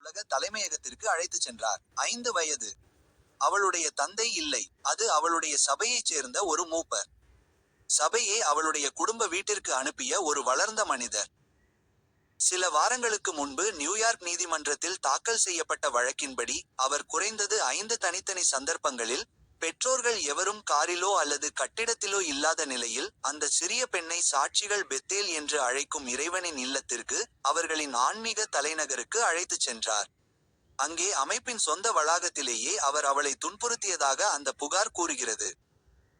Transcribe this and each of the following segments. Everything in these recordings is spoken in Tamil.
உலக தலைமையகத்திற்கு அழைத்துச் சென்றார். 5 வயது. அவளுடைய தந்தை இல்லை. அது அவளுடைய சபையைச் சேர்ந்த ஒரு மூப்பர். சபையே அவளுடைய குடும்ப வீட்டிற்கு அனுப்பிய ஒரு வளர்ந்த மனிதர். சில வாரங்களுக்கு முன்பு நியூயார்க் நீதிமன்றத்தில் தாக்கல் செய்யப்பட்ட வழக்கின்படி, அவர் குறைந்தது 5 தனித்தனி சந்தர்ப்பங்களில், பெற்றோர்கள் எவரும் காரிலோ அல்லது கட்டிடத்திலோ இல்லாத நிலையில், அந்த சிறிய பெண்ணை சாட்சிகள் பெத்தேல் என்று அழைக்கும் இறைவனின் இல்லத்திற்கு, அவர்களின் ஆன்மீக தலைநகருக்கு அழைத்துச் சென்றார். அங்கே அமைப்பின் சொந்த வளாகத்திலேயே அவர் அவளை துன்புறுத்தியதாக அந்த புகார் கூறுகிறது.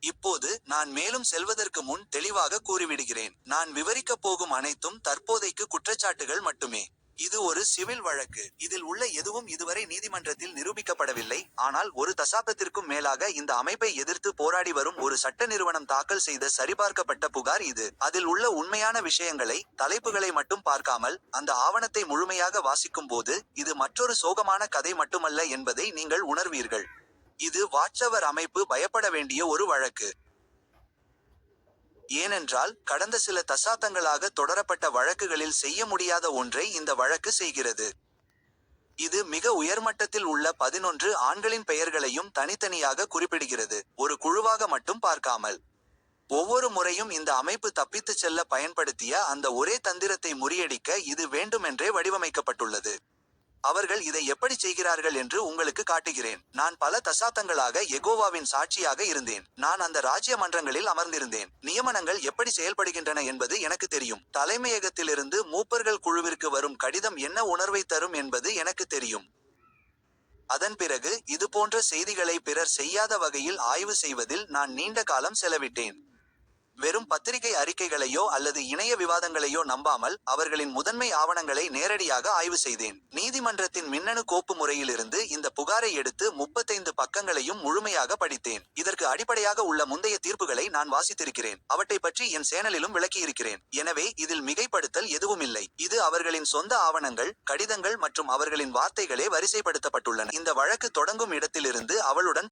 இப்போது, நான் மேலும் செல்வதற்கு முன் தெளிவாக கூறிவிடுகிறேன். நான் விவரிக்கப் போகும் அனைத்தும் தற்போதைக்கு குற்றச்சாட்டுகள் மட்டுமே. இது ஒரு சிவில் வழக்கு. இதில் உள்ள எதுவும் இதுவரை நீதிமன்றத்தில் நிரூபிக்கப்படவில்லை. ஆனால் ஒரு தசாப்தத்திற்கும் மேலாக இந்த அமைப்பை எதிர்த்து போராடி வரும் ஒரு சட்ட நிறுவனம் தாக்கல் செய்த சரிபார்க்கப்பட்ட புகார் இது. அதில் உள்ள உண்மையான விஷயங்களை, தலைப்புகளை மட்டும் பார்க்காமல், அந்த ஆவணத்தை முழுமையாக வாசிக்கும் போது, இது மற்றொரு சோகமான கதை மட்டுமல்ல என்பதை நீங்கள் உணர்வீர்கள். இது வாட்சவர் அமைப்பு பயப்பட வேண்டிய ஒரு வழக்கு. ஏனென்றால், கடந்த சில தசாப்தங்களாக தொடரப்பட்ட வழக்குகளில் செய்ய முடியாத ஒன்றை இந்த வழக்கு செய்கிறது. இது மிக உயர்மட்டத்தில் உள்ள 11 ஆண்களின் பெயர்களையும் தனித்தனியாக குறிப்பிடுகிறது, ஒரு குழுவாக மட்டும் பார்க்காமல். ஒவ்வொரு முறையும் இந்த அமைப்பு தப்பித்துச் செல்ல பயன்படுத்திய அந்த ஒரே தந்திரத்தை முறியடிக்க இது வேண்டுமென்றே வடிவமைக்கப்பட்டுள்ளது. அவர்கள் இதை எப்படி செய்கிறார்கள் என்று உங்களுக்கு காட்டுகிறேன். நான் பல தசாப்தங்களாக யெகோவாவின் சாட்சியாக இருந்தேன். நான் அந்த ராஜ்ய மன்றங்களில் அமர்ந்திருந்தேன். நியமனங்கள் எப்படி செயல்படுகின்றன என்பது எனக்கு தெரியும். தலைமையகத்திலிருந்து மூப்பர்கள் குழுவிற்கு வரும் கடிதம் என்ன உணர்வை தரும் என்பது எனக்கு தெரியும். அதன் பிறகு, இதுபோன்ற செய்திகளை பிறர் செய்யாத வகையில் ஆய்வு செய்வதில் நான் நீண்ட காலம் செலவிட்டேன். வெறும் பத்திரிகை அறிக்கைகளையோ அல்லது இணைய விவாதங்களையோ நம்பாமல், அவர்களின் முதன்மை ஆவணங்களை நேரடியாக ஆய்வு செய்தேன். நீதிமன்றத்தின் மின்னணு கோப்பு முறையிலிருந்து இந்த புகாரை எடுத்து 35 பக்கங்களையும் முழுமையாக படித்தேன். இதற்கு அடிப்படையாக உள்ள முந்தைய தீர்ப்புகளை நான் வாசித்திருக்கிறேன். அவற்றை பற்றி என் சேனலிலும் விளக்கியிருக்கிறேன். எனவே இதில் மிகைப்படுத்தல் எதுவுமில்லை. இது அவர்களின் சொந்த ஆவணங்கள், கடிதங்கள் மற்றும் அவர்களின் வார்த்தைகளே வரிசைப்படுத்தப்பட்டுள்ளன. இந்த வழக்கு தொடங்கும் இடத்திலிருந்து அவளுடன்